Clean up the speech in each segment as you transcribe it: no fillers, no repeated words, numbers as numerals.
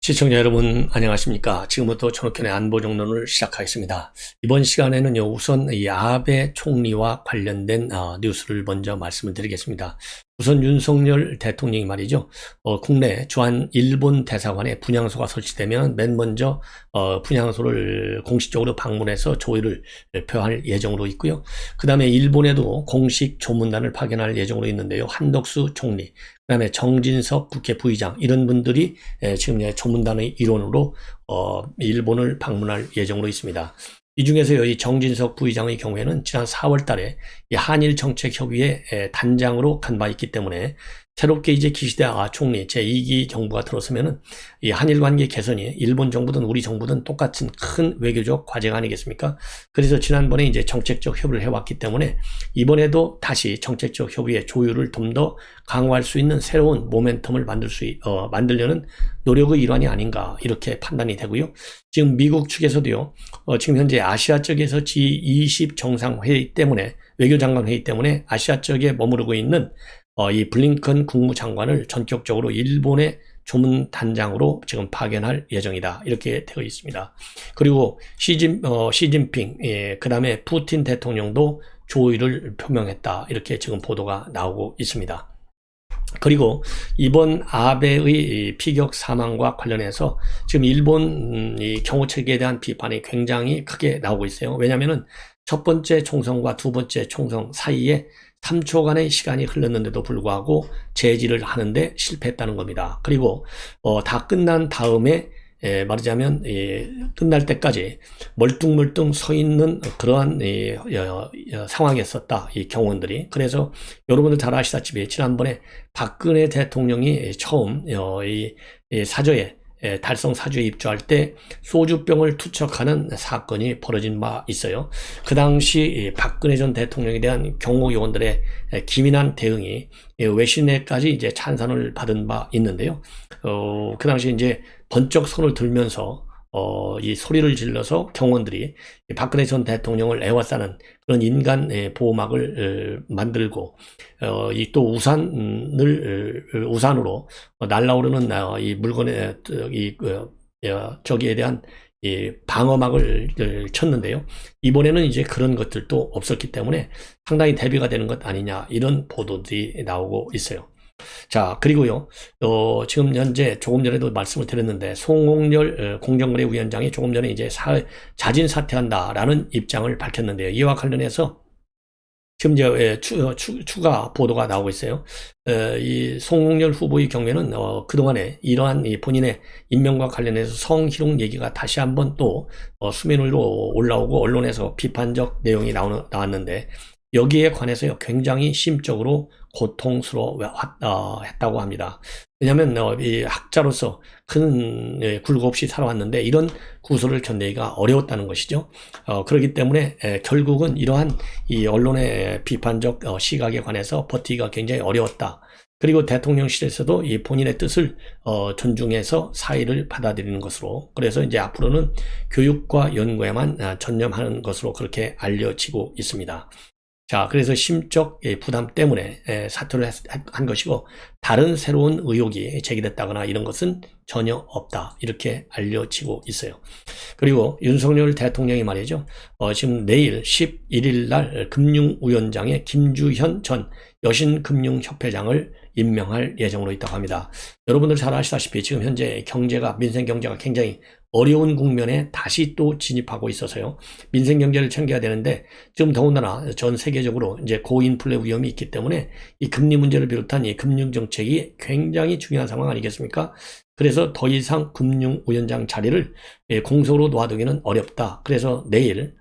시청자 여러분 안녕하십니까. 지금부터 전학현의 안보정론을 시작하겠습니다. 이번 시간에는요, 우선 이 아베 총리와 관련된 뉴스를 먼저 말씀을 드리겠습니다. 우선 윤석열 대통령이 말이죠, 국내 주한 일본 대사관에 분향소가 설치되면 맨 먼저 분향소를 공식적으로 방문해서 조의를 표할 예정으로 있고요. 그 다음에 일본에도 공식 조문단을 파견할 예정으로 있는데요. 한덕수 총리, 그 다음에 정진석 국회 부의장, 이런 분들이 지금 조문단의 일원으로 일본을 방문할 예정으로 있습니다. 이 중에서요, 이 정진석 부의장의 경우에는 지난 4월 달에 이 한일 정책협의회 단장으로 간 바 있기 때문에 새롭게 이제 기시다 총리 제2기 정부가 들어서면은 이 한일 관계 개선이 일본 정부든 우리 정부든 똑같은 큰 외교적 과제가 아니겠습니까? 그래서 지난번에 이제 정책적 협의를 해왔기 때문에 이번에도 다시 정책적 협의의 조율을 좀 더 강화할 수 있는 새로운 모멘텀을 만들려는 노력의 일환이 아닌가, 이렇게 판단이 되고요. 지금 미국 측에서도요, 지금 현재 아시아 쪽에서 G20 정상회의 때문에, 외교장관 회의 때문에 아시아 쪽에 머무르고 있는 이 블링컨 국무장관을 전격적으로 일본의 조문단장으로 지금 파견할 예정이다, 이렇게 되어 있습니다. 그리고 시진핑, 그 다음에 푸틴 대통령도 조의를 표명했다, 이렇게 지금 보도가 나오고 있습니다. 그리고 이번 아베의 피격 사망과 관련해서 지금 일본 이 경호체계에 대한 비판이 굉장히 크게 나오고 있어요. 왜냐하면은 첫 번째 총성과 두 번째 총성 사이에 3초간의 시간이 흘렀는데도 불구하고 제지를 하는데 실패했다는 겁니다. 그리고 다 끝난 다음에 말하자면 끝날 때까지 멀뚱멀뚱 서 있는 그러한 상황이었었다, 이 경호원들이. 그래서 여러분들 잘 아시다시피 지난번에 박근혜 대통령이 처음 이 사저에 달성 사주에 입주할 때 소주병을 투척하는 사건이 벌어진 바 있어요. 그 당시 박근혜 전 대통령에 대한 경호 요원들의 기민한 대응이 외신에까지 이제 찬산을 받은 바 있는데요. 그 당시 이제 번쩍 손을 들면서 이 소리를 질러서 경호원들이 박근혜 전 대통령을 애워싸는 그런 인간 보호막을 만들고, 이 또 우산으로 날아오르는 이 물건에 저기에 대한 이 방어막을 쳤는데요. 이번에는 이제 그런 것들도 없었기 때문에 상당히 대비가 되는 것 아니냐, 이런 보도들이 나오고 있어요. 자, 그리고요, 지금 현재 조금 전에도 말씀을 드렸는데, 송홍열 공정거래위원장이 조금 전에 이제 자진 사퇴한다라는 입장을 밝혔는데요. 이와 관련해서 지금 이제 추가 보도가 나오고 있어요. 이 송홍열 후보의 경우에는 그동안에 이러한 이 본인의 임명과 관련해서 성희롱 얘기가 다시 한번 또 수면 위로 올라오고 언론에서 비판적 내용이 나왔는데, 여기에 관해서요, 굉장히 심적으로 고통스러워했다고 합니다. 왜냐하면 이 학자로서 큰 굴곡 없이 살아왔는데 이런 구설을 견디기가 어려웠다는 것이죠. 그렇기 때문에 결국은 이러한 이 언론의 비판적 시각에 관해서 버티기가 굉장히 어려웠다. 그리고 대통령실에서도 이 본인의 뜻을 존중해서 사의를 받아들이는 것으로, 그래서 이제 앞으로는 교육과 연구에만 전념하는 것으로 그렇게 알려지고 있습니다. 자, 그래서 심적 부담 때문에 사퇴를 한 것이고, 다른 새로운 의혹이 제기됐다거나 이런 것은 전혀 없다, 이렇게 알려지고 있어요. 그리고 윤석열 대통령이 말이죠, 지금 내일 11일 날 금융위원장에 김주현 전 여신금융협회장을 임명할 예정으로 있다고 합니다. 여러분들 잘 아시다시피 지금 현재 민생 경제가 굉장히 어려운 국면에 다시 또 진입하고 있어서요, 민생 경제를 챙겨야 되는데 지금 더군다나 전 세계적으로 이제 고인플레 위험이 있기 때문에 이 금리 문제를 비롯한 이 금융 정책이 굉장히 중요한 상황 아니겠습니까? 그래서 더 이상 금융위원장 자리를 공석으로 놓아두기는 어렵다. 그래서 내일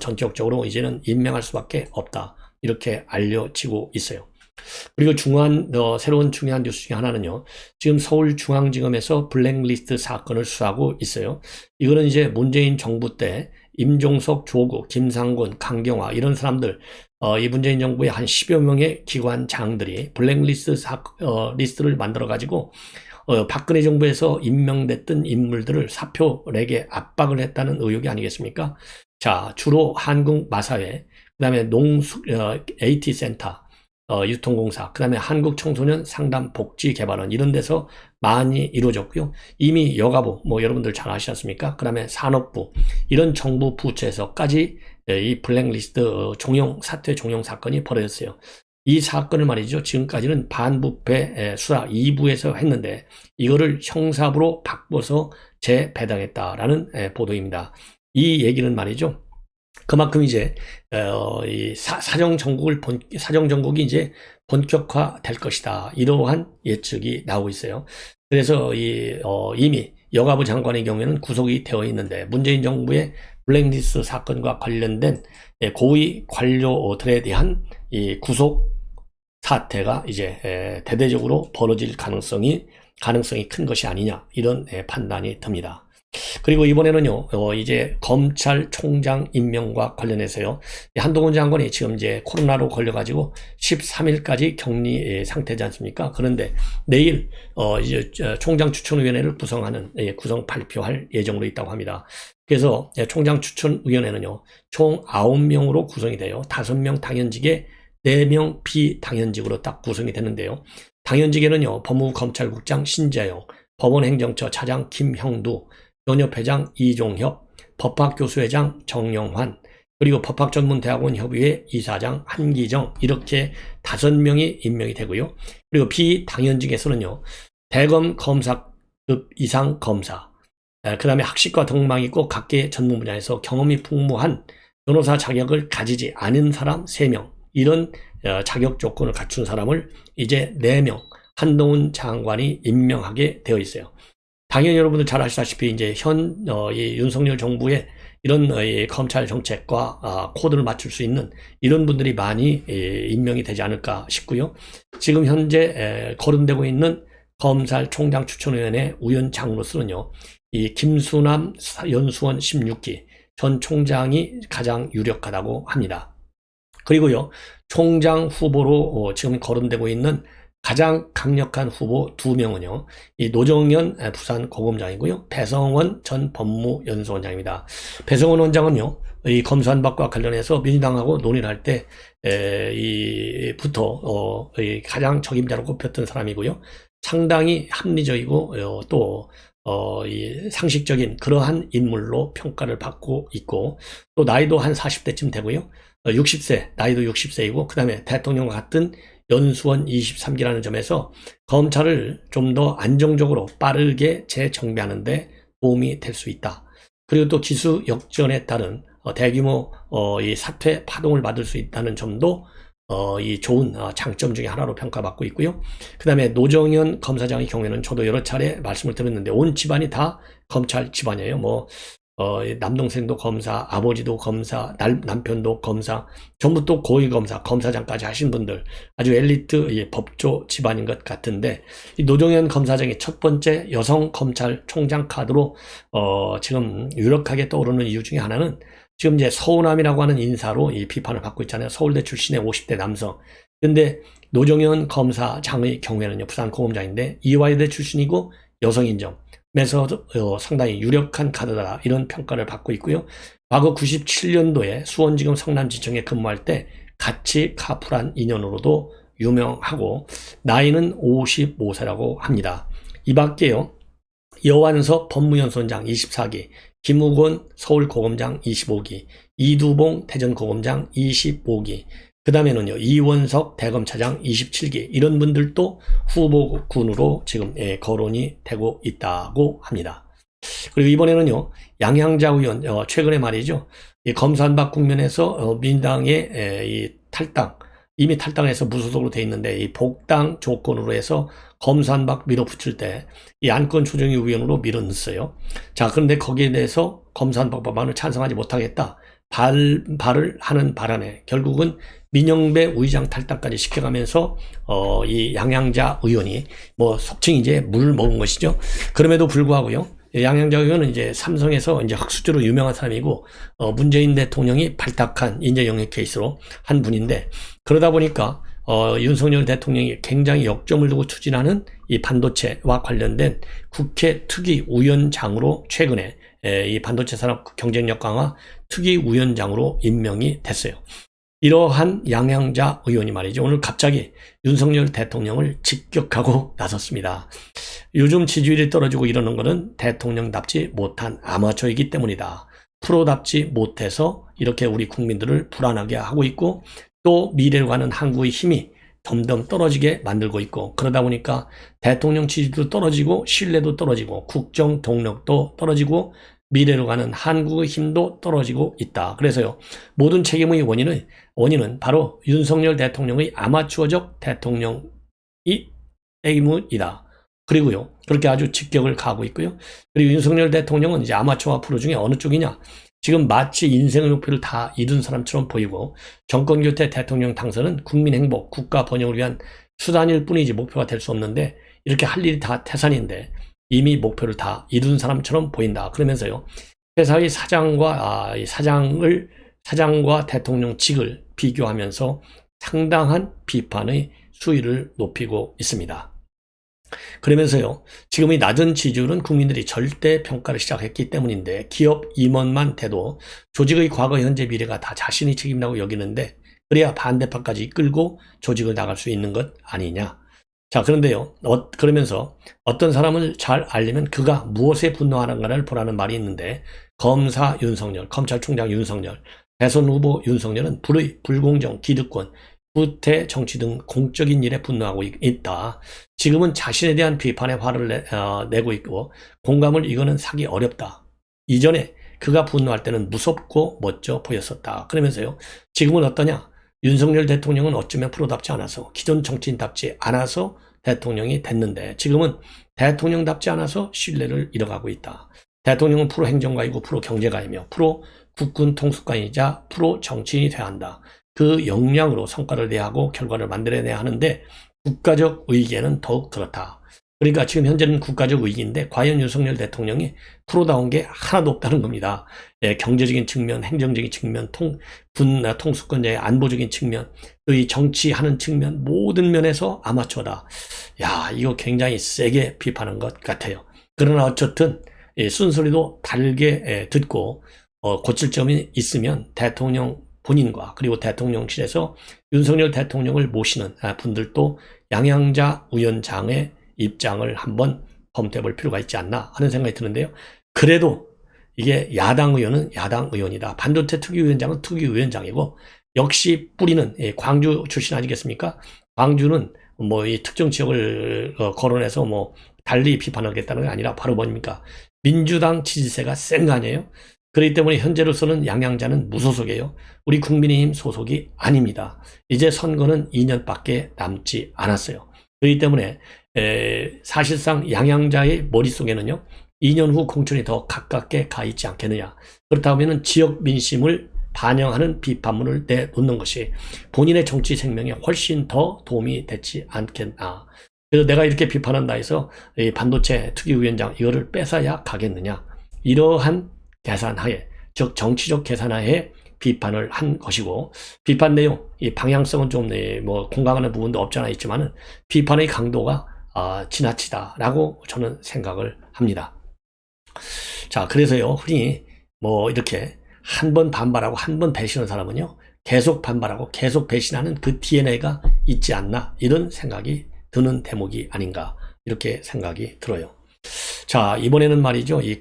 전격적으로 이제는 임명할 수밖에 없다, 이렇게 알려지고 있어요. 그리고 새로운 중요한 뉴스 중에 하나는요, 지금 서울중앙지검에서 블랙리스트 사건을 수사하고 있어요. 이거는 이제 문재인 정부 때 임종석, 조국, 김상곤, 강경화 이런 사람들, 이 문재인 정부의 한 10여 명의 기관장들이 리스트를 만들어가지고 박근혜 정부에서 임명됐던 인물들을 사표 내게 압박을 했다는 의혹이 아니겠습니까? 자, 주로 한국마사회, 그 다음에 AT센터, 유통공사, 그 다음에 한국청소년 상담복지개발원 이런 데서 많이 이루어졌고요. 이미 여가부, 뭐 여러분들 잘 아시지 않습니까? 그 다음에 산업부, 이런 정부 부처에서까지 이 블랙리스트 사퇴 종용 사건이 벌어졌어요. 이 사건을 말이죠. 지금까지는 반부패 수사 2부에서 했는데 이거를 형사부로 바꿔서 재배당했다라는 보도입니다. 이 얘기는 말이죠. 그만큼 이제 이 사정 정국이 이제 본격화 될 것이다. 이러한 예측이 나오고 있어요. 그래서 이미 여가부 장관의 경우에는 구속이 되어 있는데 문재인 정부의 블랙리스트 사건과 관련된 고위 관료들에 대한 이 구속 사태가 이제 대대적으로 벌어질 가능성이 큰 것이 아니냐 이런 판단이 듭니다. 그리고 이번에는요, 이제 검찰총장 임명과 관련해서요, 한동훈 장관이 지금 이제 코로나로 걸려가지고 13일까지 격리 상태지 않습니까? 그런데 내일, 이제 총장 추천위원회를 구성 발표할 예정으로 있다고 합니다. 그래서 총장 추천위원회는요, 총 9명으로 구성이 돼요. 5명 당연직에 4명 비당연직으로 딱 구성이 되는데요. 당연직에는요, 법무부 검찰국장 신재영, 법원행정처 차장 김형두, 연협회장 이종협, 법학교수회장 정영환, 그리고 법학전문대학원협의회 이사장 한기정 이렇게 5명이 임명이 되고요. 그리고 비당연직에서는요. 대검 검사급 이상 검사, 그 다음에 학식과 덕망이 있고 각계 전문 분야에서 경험이 풍부한 변호사 자격을 가지지 않은 사람 3명, 이런 자격 조건을 갖춘 사람을 이제 4명 한동훈 장관이 임명하게 되어 있어요. 당연히 여러분들 잘 아시다시피 이제 이 윤석열 정부의 이런 검찰 정책과 코드를 맞출 수 있는 이런 분들이 많이 임명이 되지 않을까 싶고요. 지금 현재 거론되고 있는 검찰총장 추천위원회 위원장으로서는요, 이 김수남 연수원 16기 전 총장이 가장 유력하다고 합니다. 그리고요, 총장 후보로 지금 거론되고 있는 가장 강력한 후보 2명은요, 이 노정현 부산 고검장이고요, 배성원 전 법무연수원장입니다. 배성원 원장은요, 이 검수완박과 관련해서 민주당하고 논의를 할 때, 가장 적임자로 꼽혔던 사람이고요, 상당히 합리적이고, 이 상식적인 그러한 인물로 평가를 받고 있고, 또 나이도 한 40대쯤 되고요, 60세, 나이도 60세이고, 그 다음에 대통령과 같은 연수원 23기라는 점에서 검찰을 좀 더 안정적으로 빠르게 재정비하는 데 도움이 될 수 있다. 그리고 또 기수 역전에 따른 대규모 이 사퇴 파동을 받을 수 있다는 점도 이 좋은 장점 중에 하나로 평가받고 있고요. 그 다음에 노정현 검사장의 경우에는 저도 여러 차례 말씀을 드렸는데 온 집안이 다 검찰 집안이에요. 뭐 남동생도 검사, 아버지도 검사, 남편도 검사, 전부 또 고위검사, 검사장까지 하신 분들, 아주 엘리트 법조 집안인 것 같은데, 이 노정현 검사장이 첫 번째 여성 검찰총장 카드로, 지금 유력하게 떠오르는 이유 중에 하나는, 지금 이제 서우남이라고 하는 인사로 이 비판을 받고 있잖아요. 서울대 출신의 50대 남성. 근데 노정현 검사장의 경우에는요, 부산고검장인데, 이화여대 출신이고 여성 인정. 면서 상당히 유력한 카드다 이런 평가를 받고 있고요. 과거 97년도에 수원지검 성남지청에 근무할 때 같이 카풀한 인연으로도 유명하고 나이는 55세라고 합니다. 이 밖에요. 여완석 법무연수원장 24기, 김우곤 서울고검장 25기, 이두봉 대전고검장 25기, 그 다음에는요, 이원석 대검차장 27기, 이런 분들도 후보군으로 지금 거론이 되고 있다고 합니다. 그리고 이번에는요, 양양자 의원, 최근에 말이죠, 검수완박 국면에서 민당의 이 이미 탈당해서 무소속으로 돼 있는데, 이 복당 조건으로 해서 검수완박 밀어붙일 때, 이 안건 조정위 의원으로 밀어넣었어요. 자, 그런데 거기에 대해서 검수완박 법안을 찬성하지 못하겠다. 발을 하는 바람에 결국은 민영배 의장 탈당까지 시켜가면서 이 양양자 의원이 뭐 속칭 이제 물 먹은 것이죠. 그럼에도 불구하고요. 양양자 의원은 이제 삼성에서 이제 흑수저로 유명한 사람이고 문재인 대통령이 발탁한 인재 영입 케이스로 한 분인데, 그러다 보니까 윤석열 대통령이 굉장히 역점을 두고 추진하는 이 반도체와 관련된 국회 특위위원장으로 최근에 이 반도체 산업 경쟁력 강화 특위위원장으로 임명이 됐어요. 이러한 양양자 의원이 말이죠. 오늘 갑자기 윤석열 대통령을 직격하고 나섰습니다. 요즘 지지율이 떨어지고 이러는 것은 대통령답지 못한 아마추어이기 때문이다. 프로답지 못해서 이렇게 우리 국민들을 불안하게 하고 있고 또 미래로 가는 한국의 힘이 점점 떨어지게 만들고 있고 그러다 보니까 대통령 지지도 떨어지고 신뢰도 떨어지고 국정 동력도 떨어지고 미래로 가는 한국의 힘도 떨어지고 있다. 그래서요. 모든 책임의 원인은 바로 윤석열 대통령의 아마추어적 대통령이 때문이다. 그리고요. 그렇게 아주 직격을 가하고 있고요. 그리고 윤석열 대통령은 이제 아마추어와 프로 중에 어느 쪽이냐? 지금 마치 인생의 목표를 다 이룬 사람처럼 보이고 정권 교체 대통령 당선은 국민 행복, 국가 번영을 위한 수단일 뿐이지 목표가 될 수 없는데 이렇게 할 일이 다 태산인데 이미 목표를 다 이룬 사람처럼 보인다. 그러면서요. 회사의 사장과 대통령직을 비교하면서 상당한 비판의 수위를 높이고 있습니다. 그러면서요. 지금의 낮은 지지율은 국민들이 절대 평가를 시작했기 때문인데 기업 임원만 돼도 조직의 과거, 현재, 미래가 다 자신이 책임다고 여기는데 그래야 반대파까지 끌고 조직을 나갈 수 있는 것 아니냐. 자, 그런데요. 그러면서 어떤 사람을 잘 알려면 그가 무엇에 분노하는가를 보라는 말이 있는데 검사 윤석열, 검찰총장 윤석열, 대선 후보 윤석열은 불의, 불공정, 기득권, 부패 정치 등 공적인 일에 분노하고 있다. 지금은 자신에 대한 비판에 화를 내고 있고 공감을 이거는 사기 어렵다. 이전에 그가 분노할 때는 무섭고 멋져 보였었다. 그러면서요. 지금은 어떠냐? 윤석열 대통령은 어쩌면 프로답지 않아서 기존 정치인답지 않아서 대통령이 됐는데 지금은 대통령답지 않아서 신뢰를 잃어가고 있다. 대통령은 프로 행정가이고 프로 경제가이며 프로 국군 통수관이자 프로 정치인이 돼야 한다. 그 역량으로 성과를 내야 하고 결과를 만들어내야 하는데 국가적 의기에는 더욱 그렇다. 그러니까 지금 현재는 국가적 의기인데 과연 윤석열 대통령이 프로다운 게 하나도 없다는 겁니다. 예, 경제적인 측면, 행정적인 측면, 통수권자의 안보적인 측면, 또 이 정치하는 측면 모든 면에서 아마추어다. 야, 이거 굉장히 세게 비판한 것 같아요. 그러나 어쨌든 쓴소리도 다르게 듣고 고칠 점이 있으면 대통령 본인과 그리고 대통령실에서 윤석열 대통령을 모시는 분들도 양양자 위원장의 입장을 한번 검토해 볼 필요가 있지 않나 하는 생각이 드는데요. 그래도 이게 야당 의원은 야당 의원이다. 반도체 특위위원장은 특위위원장이고 역시 뿌리는 광주 출신 아니겠습니까? 광주는 뭐 이 특정 지역을 거론해서 뭐 달리 비판하겠다는 게 아니라 바로 뭡니까? 민주당 지지세가 센 거 아니에요? 그렇기 때문에 현재로서는 양양자는 무소속이에요. 우리 국민의힘 소속이 아닙니다. 이제 선거는 2년밖에 남지 않았어요. 그렇기 때문에 사실상 양양자의 머릿속에는요. 2년 후 공천이 더 가깝게 가 있지 않겠느냐. 그렇다면 지역 민심을 반영하는 비판문을 내놓는 것이 본인의 정치 생명에 훨씬 더 도움이 되지 않겠나. 그래서 내가 이렇게 비판한다 해서 이 반도체 특위위원장 이거를 뺏어야 가겠느냐. 이러한 계산하에, 즉 정치적 계산하에 비판을 한 것이고 비판 내용, 이 방향성은 좀 뭐 공감하는 부분도 없잖아 있지만은 비판의 강도가 지나치다라고 저는 생각을 합니다. 자, 그래서요 흔히 뭐 이렇게 한 번 반발하고 한 번 배신한 사람은요 계속 반발하고 계속 배신하는 그 DNA가 있지 않나 이런 생각이 드는 대목이 아닌가 이렇게 생각이 들어요. 자, 이번에는 말이죠. 이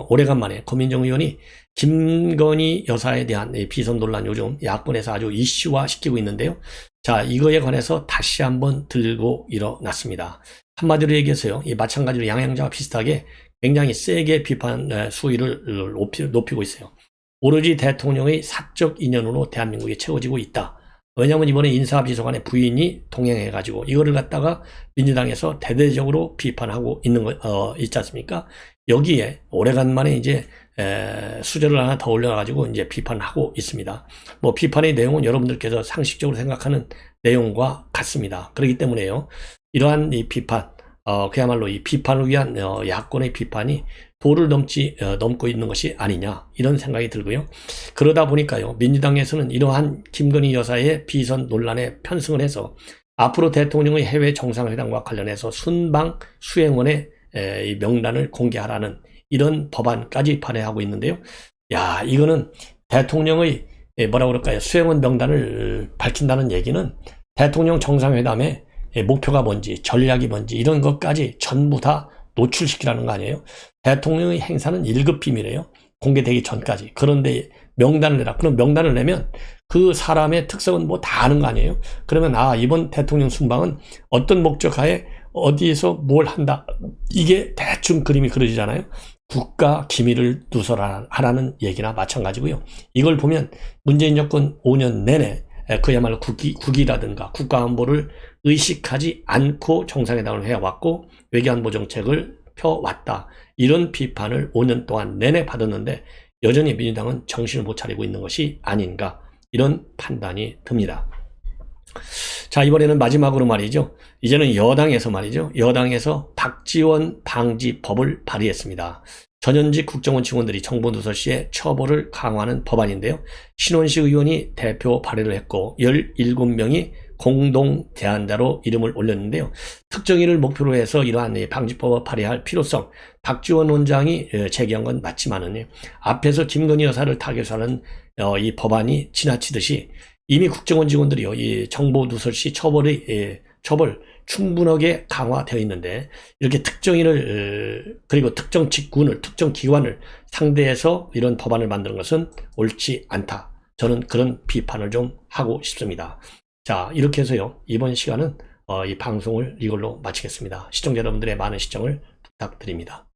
오래간만에 고민정 의원이 김건희 여사에 대한 비선 논란 요즘 야권에서 아주 이슈화 시키고 있는데요. 자, 이거에 관해서 다시 한번 들고 일어났습니다. 한마디로 얘기해서요. 마찬가지로 양양자와 비슷하게 굉장히 세게 비판 수위를 높이고 있어요. 오로지 대통령의 사적 인연으로 대한민국이 채워지고 있다. 왜냐하면 이번에 인사비서관의 부인이 동행해가지고 이거를 갖다가 민주당에서 대대적으로 비판하고 있지 않습니까? 여기에 오래간만에 이제 수저를 하나 더 올려가지고 이제 비판하고 있습니다. 뭐 비판의 내용은 여러분들께서 상식적으로 생각하는 내용과 같습니다. 그렇기 때문에요. 이러한 이 비판, 그야말로 이 비판을 위한 야권의 비판이 도를 넘고 있는 것이 아니냐 이런 생각이 들고요. 그러다 보니까요. 민주당에서는 이러한 김건희 여사의 비선 논란에 편승을 해서 앞으로 대통령의 해외 정상회담과 관련해서 순방 수행원의 이 명단을 공개하라는 이런 법안까지 발의하고 있는데요. 야, 이거는 대통령의 뭐라 그럴까요? 수행원 명단을 밝힌다는 얘기는 대통령 정상회담의 목표가 뭔지, 전략이 뭔지 이런 것까지 전부 다 노출시키라는 거 아니에요? 대통령의 행사는 1급 비밀이에요. 공개되기 전까지. 그런데 명단을 내라. 그럼 명단을 내면 그 사람의 특성은 뭐 다 아는 거 아니에요? 그러면 이번 대통령 순방은 어떤 목적하에 어디에서 뭘 한다. 이게 대충 그림이 그려지잖아요. 국가 기밀을 누설하라는 얘기나 마찬가지고요. 이걸 보면 문재인 정권 5년 내내 그야말로 국위라든가 국가안보를 의식하지 않고 정상회담을 해왔고 외교안보 정책을 펴왔다. 이런 비판을 5년 동안 내내 받았는데 여전히 민주당은 정신을 못 차리고 있는 것이 아닌가, 이런 판단이 듭니다. 자, 이번에는 마지막으로 말이죠. 이제는 여당에서 말이죠. 여당에서 박지원 방지법을 발의했습니다. 전현직 국정원 직원들이 정보누설시에 처벌을 강화하는 법안인데요. 신원식 의원이 대표 발의를 했고 17명이 공동 대안자로 이름을 올렸는데요. 특정인을 목표로 해서 이러한 방지법을 발의할 필요성, 박지원 원장이 제기한 건 맞지만은 앞에서 김건희 여사를 타겟하는 이 법안이 지나치듯이 이미 국정원 직원들이요, 이 정보누설시 처벌 충분하게 강화되어 있는데 이렇게 특정인을 그리고 특정 직군을, 특정 기관을 상대해서 이런 법안을 만드는 것은 옳지 않다. 저는 그런 비판을 좀 하고 싶습니다. 자, 이렇게 해서요, 이번 시간은 이 방송을 이걸로 마치겠습니다. 시청자 여러분들의 많은 시청을 부탁드립니다.